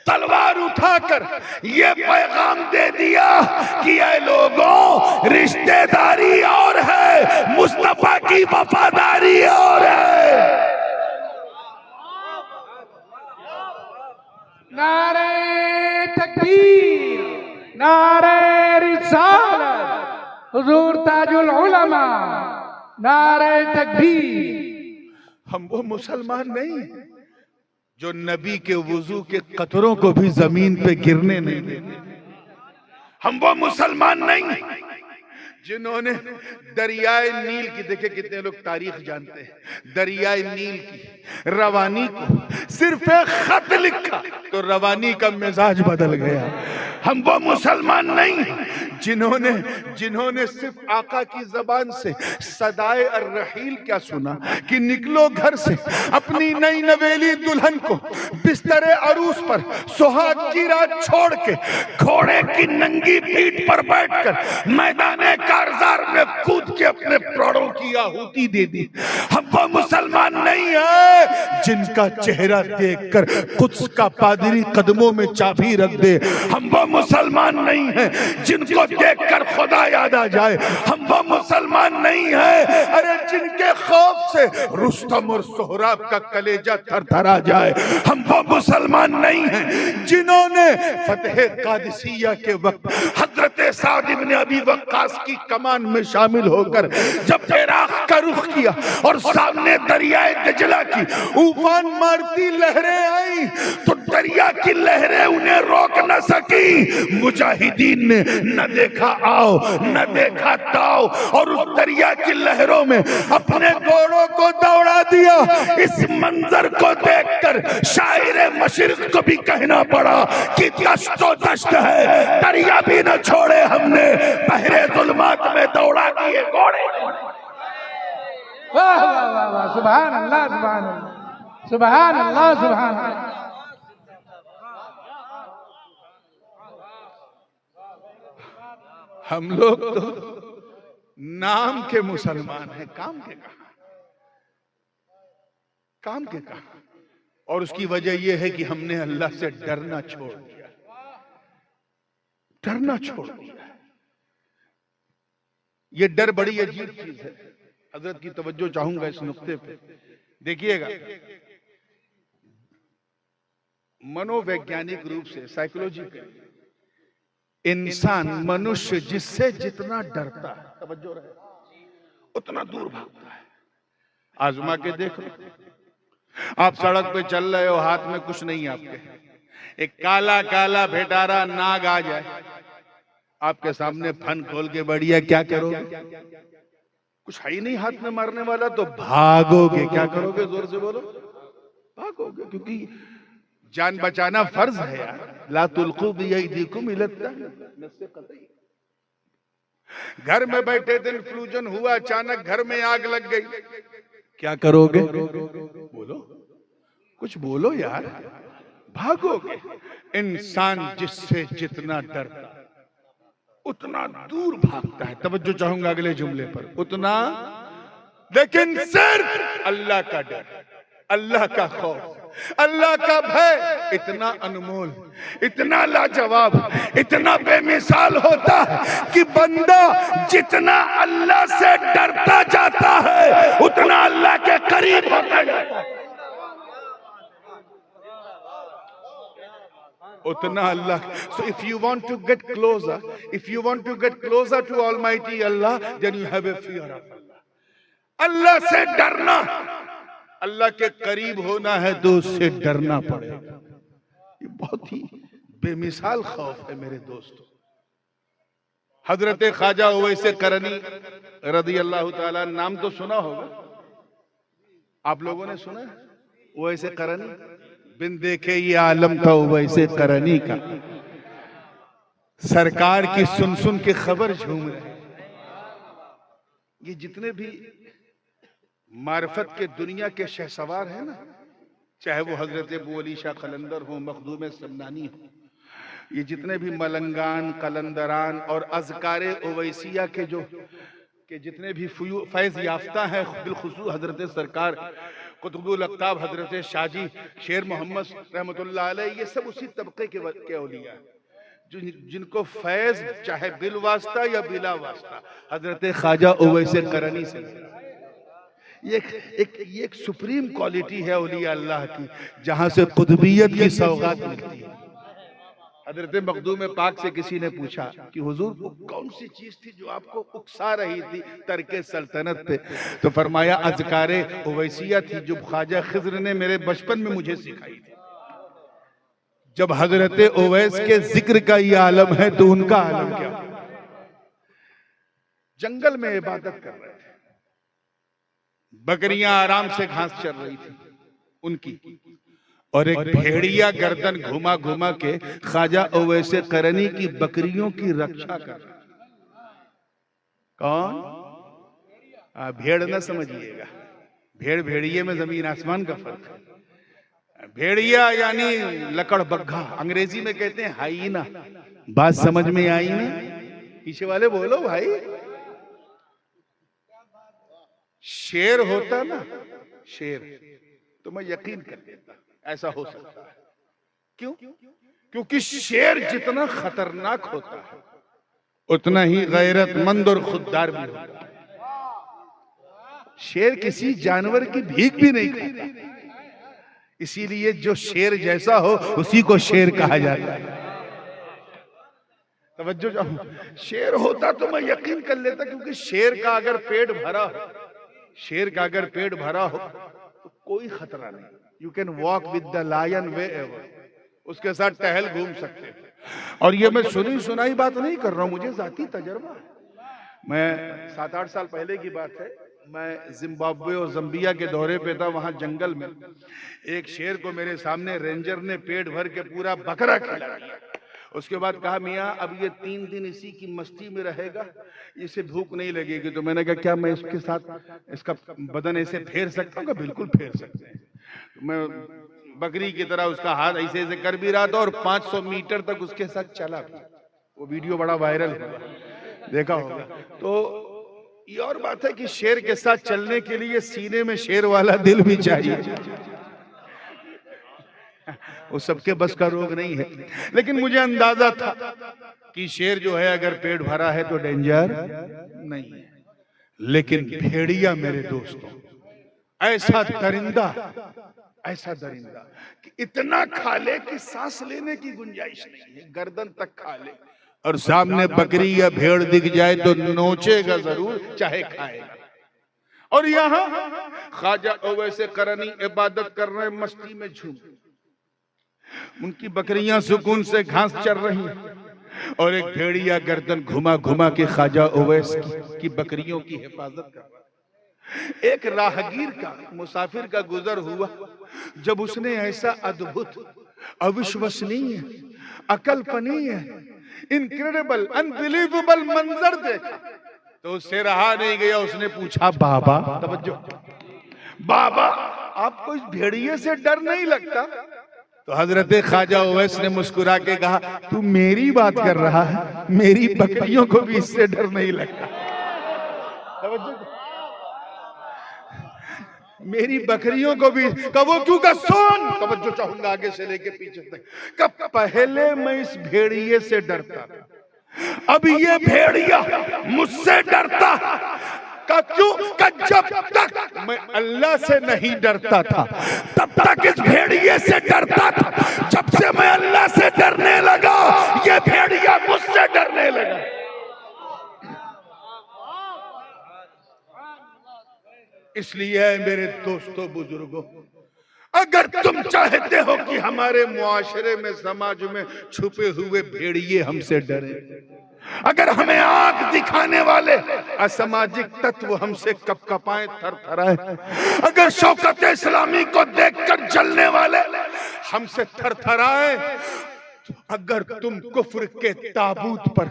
तलवार उठाकर ये पैगाम दे दिया कि ये लोगों, रिश्तेदारी और है, मुस्तफा की वफादारी और है। नारे तकबीर, नारे रिसालत, हुजूर ताजुल उलमा, नारे तकबीर। हम वो मुसलमान नहीं जो नबी के वुजू के कतरों को भी जमीन पे गिरने नहीं देते। हम वो मुसलमान नहीं जिन्होंने दरियाए नील की, देखे कितने लोग तारीख जानते हैं, दरियाए नील की रवानी को सिर्फ एक खत लिखा तो रवानी का मिजाज बदल गया। हम वो मुसलमान नहीं जिन्होंने सिर्फ आका की जबान से सदाए अर्रहील क्या सुना कि निकलो घर से, अपनी नई नवेली दुल्हन को बिस्तरे अरूस पर सुहाग की रात छोड़ के घोड़े की नंगी पीठ पर बैठकर मैदाने कारजार में कूद के अपने प्राणों की आहुति दे दी। हम वो मुसलमान नहीं है जिनका चेहरा देखकर कुद्स का पादरी कदमों में चाबी रख दे। हम वो मुसलमान नहीं है जिनको देखकर खुदा याद आ जाए। हम वो मुसलमान नहीं है अरे जिनके खौफ से रुस्तम और सोहराब का कलेजा थरथरा जाए। हम वो मुसलमान नहीं है जिन्होंने फतेह कादिसिया के वक्त हजरत साद इब्न अबी वक्कास की कमान में शामिल होकर जब इराक का रुख किया और सामने दरियाए दजला की उफान मारती लहरें आई तो दरिया की लहरें उन्हें रोक न सकी। मुजाहिदीन ने न देखा आओ न देखा ताओ और उस दरिया की लहरों में अपने घोड़ों को दौड़ा दिया। इस मंजर को देखकर शायर मशरिक को भी कहना पड़ा कि दश्तो दश्त है, दरिया भी न छोड़े हमने, बहरे जुल्मात में दौड़ा दिए घोड़े। वाह वाह वाह वाह, सुभान अल्लाह, सुभान अल्लाह, सुभान अल्लाह, सुभान अल्लाह। हम लोग तो नाम के मुसलमान हैं, काम के कहा, काम के काम, और उसकी वजह यह है कि हमने अल्लाह से डरना छोड़ दिया, डरना छोड़ दिया। ये डर बड़ी अजीब चीज है। हजरत की तवज्जो चाहूंगा इस नुक्ते पे। देखिएगा, मनोवैज्ञानिक रूप से, साइकोलॉजिकल, इंसान, मनुष्य जिससे जितना डरता है, तवज्जो रहे, उतना दूर भागता है। आजमा के देखो, आप सड़क पे चल रहे हो, हाथ में कुछ नहीं आपके, एक काला काला भेटारा नाग आ जाए आपके सामने, फन खोल के बढ़िया, क्या करोगे? कुछ है ही नहीं हाथ में मारने वाला, तो भागोगे। क्या करोगे? जोर से बोलो, भागोगे, क्योंकि जान बचाना फर्ज है यार। ला तुल्कू बियदीकुम इला तहलुका। घर में बैठे थे, फ्लूजन हुआ, अचानक घर में आग लग गई, क्या करोगे? बोलो, कुछ बोलो यार, भागोगे। इंसान जिससे जितना डरता उतना दूर भागता है। तवज्जो चाहूंगा अगले जुमले पर, उतना, लेकिन सिर्फ अल्लाह का डर, अल्लाह का खौफ, अल्लाह का भय इतना अनमोल, इतना लाजवाब, इतना बेमिसाल होता है कि बंदा जितना अल्लाह से डरता जाता है उतना अल्लाह के करीब होता जाता है, उतना अल्लाह। So if you want to get closer, if you want to get closer to Almighty Allah, then you have a fear of Allah. अल्लाह से डरना, अल्लाह के करीब होना है तो उससे डरना पड़ेगा। ये बहुत ही बेमिसाल खौफ है मेरे दोस्तों। हजरत ख्वाजा उवैस करनी रदी अल्लाह ताला, नाम तो सुना होगा आप लोगों ने, सुना है? उवैस करनी, बिन देखे ये आलम था उवैस करनी का, सरकार की सुन सुन के खबर झूम रहे। ये जितने भी मार्फत के दुनिया के शहसवार हैं ना, चाहे वो हजरत अबू अली शाह कलंदर हो, मखदूम समनानी हो, ये जितने भी मलंगान, कलंदरान और अज़कारे उवैसिया के जितने भी फैज याफ्ता हैं, बिलखुसूस हजरत सरकार कुतुबुल अक्ताब हजरत शाजी शेर मोहम्मद रहमतुल्लाह अलैह, ये सब उसी तबके के औलिया हैं जिनको फैज चाहे बिल वास्ता या बिला वास्ता हजरत ख्वाजा उवैस करनी से। ये एक सुप्रीम क्वालिटी है औलिया अल्लाह की, जहां से कुतुबियत की सौगात मिलती है। हजरत मखदूम पाक से किसी ने पूछा कि हुजूर कौन सी चीज थी जो आपको उकसा रही थी तरके सल्तनत पे? तो फरमाया अज़कारे उवैसिया थी जो ख्वाजा खिज़्र ने मेरे बचपन में मुझे सिखाई थी। जब हजरत उवैस के जिक्र का ये आलम है तो उनका आलम क्या? जंगल में इबादत कर रहे थे, बकरियां आराम से घास चर रही थी उनकी, और एक भेड़िया गर्दन घुमा घुमा के ख्वाजा उवैस करनी की बकरियों की रक्षा कर। कौन? भेड़ न समझिएगा, भेड़ भेड़िए में जमीन आसमान का फर्क है। भेड़िया यानी लकड़ बग्घा, अंग्रेजी में कहते हैं हाइना। बात समझ में आई ना? पीछे वाले बोलो भाई। शेर होता ना, शेर, तो मैं यकीन कर लेता ऐसा हो सकता है। क्यों? क्योंकि शेर जितना खतरनाक होता है उतना ही गैरतमंद और खुददार भी होता है। शेर किसी जानवर की भीख भी नहीं खाता, इसीलिए जो शेर जैसा हो उसी को शेर कहा जाता है। तवज्जो जाओ, शेर होता तो मैं यकीन कर लेता, क्योंकि शेर का अगर पेट भरा हो, शेर का अगर पेट भरा हो तो कोई खतरा नहीं। You can walk with the lion wherever, उसके साथ टहल घूम सकते हैं। और ये मैं सुनी सुनाई बात नहीं कर रहा हूं, मुझे जाती तजर्बा है। मैं 7-8 साल पहले की बात है, मैं जिम्बाब्वे और जम्बिया के दौरे पे था। वहां जंगल में एक शेर को मेरे सामने रेंजर ने पेट भर के पूरा बकरा खिला दिया। उसके बाद कहा, मियाँ अब ये 3 दिन इसी की मस्ती में रहेगा, इसे भूख नहीं लगेगी। तो मैंने कहा, क्या मैं इसके साथ इसका बदन ऐसे फेर सकता हूँ? बिल्कुल फेर सकते हैं। तो मैं बकरी की तरह उसका हाथ ऐसे ऐसे कर भी रहा था और 500 मीटर तक उसके साथ चला भी। वो वीडियो बड़ा वायरल हुआ, देखा होगा। तो ये और बात है कि शेर के साथ चलने के लिए सीने में शेर वाला दिल भी चाहिए। वो सबके बस का रोग नहीं है, लेकिन मुझे अंदाजा था कि शेर जो है अगर पेट भरा है तो डेंजर नहीं है। लेकिन भेड़िया मेरे दोस्तों ऐसा दरिंदा कि इतना खा ले कि सांस लेने की गुंजाइश नहीं है, गर्दन तक खा ले, और सामने बकरी या भेड़ दिख जाए तो नोचेगा जरूर, चाहे खाएगा। और यहाँ ख्वाजा ओवैसे करनी इबादत कर रहे हैं, मस्ती में झूम, उनकी बकरियां सुकून से घास चर रही हैं, और एक भेड़िया गर्दन घुमा घुमा के ख्वाजा ओवैस की बकरियों की हिफाजत कर रहा है। एक राहगीर का, मुसाफिर का गुजर हुआ, जब उसने ऐसा अद्भुत, अविश्वसनीय, अकल्पनीय, इनक्रेडिबल, अनबिलीवेबल मंजर देखा तो उससे रहा नहीं गया। उसने पूछा, बाबा, तवज्जो, बाबा आपको इस भेड़िए से डर नहीं लगता? तो हजरत ख्वाजा ओवैस ने मुस्कुरा के कहा, तू मेरी बात कर रहा है, मेरी बकरियों को भी इससे डर नहीं लगता। मेरी बकरियों को भी कबो क्यों का सुन, तवज्जो चाहूंगा आगे से लेके पीछे तक। कब पहले मैं इस भेड़िए से डरता था, अब ये भेड़िया मुझसे डरता का क्यों? का जब तक मैं अल्लाह से नहीं डरता था तब तक इस भेड़िए से डरता था, जब से मैं अल्लाह से डरने लगा ये भेड़िया मुझसे डरने लगा। इसलिए मेरे दोस्तों बुजुर्गों, अगर तुम चाहते हो कि हमारे मुआशरे में, समाज में छुपे हुए भेड़िए हमसे डरे, अगर हमें आंख दिखाने वाले असामाजिक तत्व हमसे कपकपाएं, थरथराएं, अगर शौकत इस्लामी को देखकर जलने वाले हमसे थरथराएं, अगर तुम कुफ्र के ताबूत पर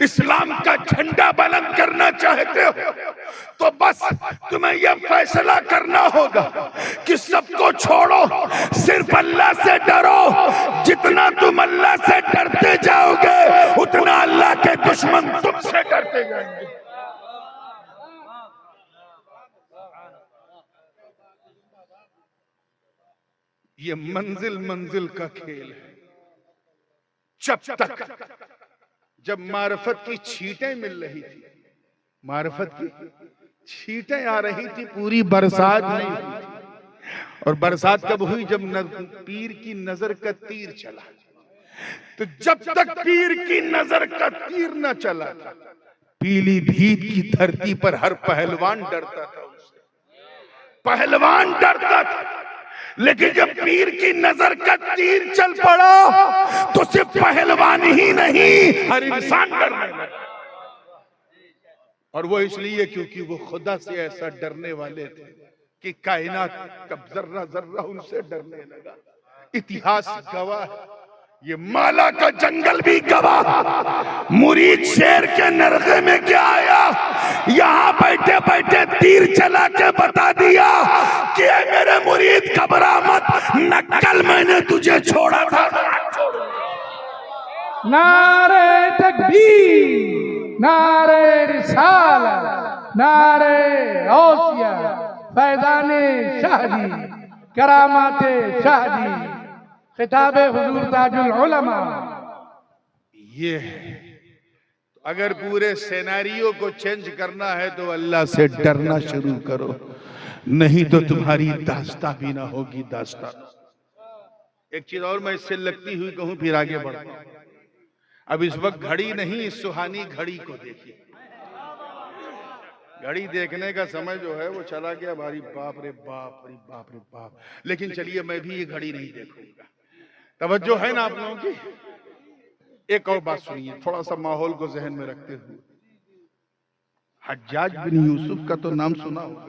इस्लाम का झंडा बुलंद करना चाहते हो तो बस तुम्हें यह फैसला करना होगा कि सबको छोड़ो, सिर्फ अल्लाह से डरो। जितना तुम अल्लाह से डरते जाओगे उतना अल्लाह के दुश्मन तुमसे डरते जाएंगे। ये मंजिल मंजिल का खेल है। जब मार्फत की छींटें मिल रही थी, मार्फत की छींटें आ रही थी, पूरी बरसात नहीं हुई थी। और बरसात कब हुई? जब पीर की नजर का तीर चला। तो जब तक पीर की नजर का तीर न चला था, पीलीभीत की धरती पर हर पहलवान डरता था उससे, पहलवान डरता था। लेकिन जब पीर की नजर का तीर चल पड़ा तो सिर्फ पहलवान ही नहीं, हर इंसान डरने लगा। और वो इसलिए क्योंकि वो खुदा से ऐसा डरने वाले थे कि कायनात का जर्रा जर्रा उनसे डरने लगा। इतिहास गवाह है, ये माला का जंगल भी गवाह। मुरीद शेर के नरगे में क्या आया, यहाँ बैठे बैठे तीर चला के बता दिया कि मेरे मुरीद घबरा मत, न कल मैंने तुझे छोड़ा था। नारे तकबीर, नारे रिसालत, नारे गौसिया, फैज़ाने शाहजी, करामाते शाहजी, खिताबे हुजूर ताजुल उलमा। ये है, अगर पूरे सिनेरियो को चेंज करना है तो अल्लाह से डरना शुरू करो, नहीं तो तुम्हारी दास्तां भी ना होगी दास्तां। एक चीज और मैं इससे लगती हुई कहूं, फिर आगे बढ़ता। अब इस वक्त घड़ी नहीं, इस सुहानी घड़ी को देखिए। घड़ी देखने का समय जो है वो चला गया। भारी बाप रे बाप, रे बाप रे बाप। लेकिन चलिए मैं भी ये घड़ी नहीं देखूंगा। तवज्जो है ना आप लोगों की? एक और बात सुनिए, थोड़ा सा माहौल को जहन में रखते हुए। हज्जाज बिन यूसुफ का तो नाम सुना होगा।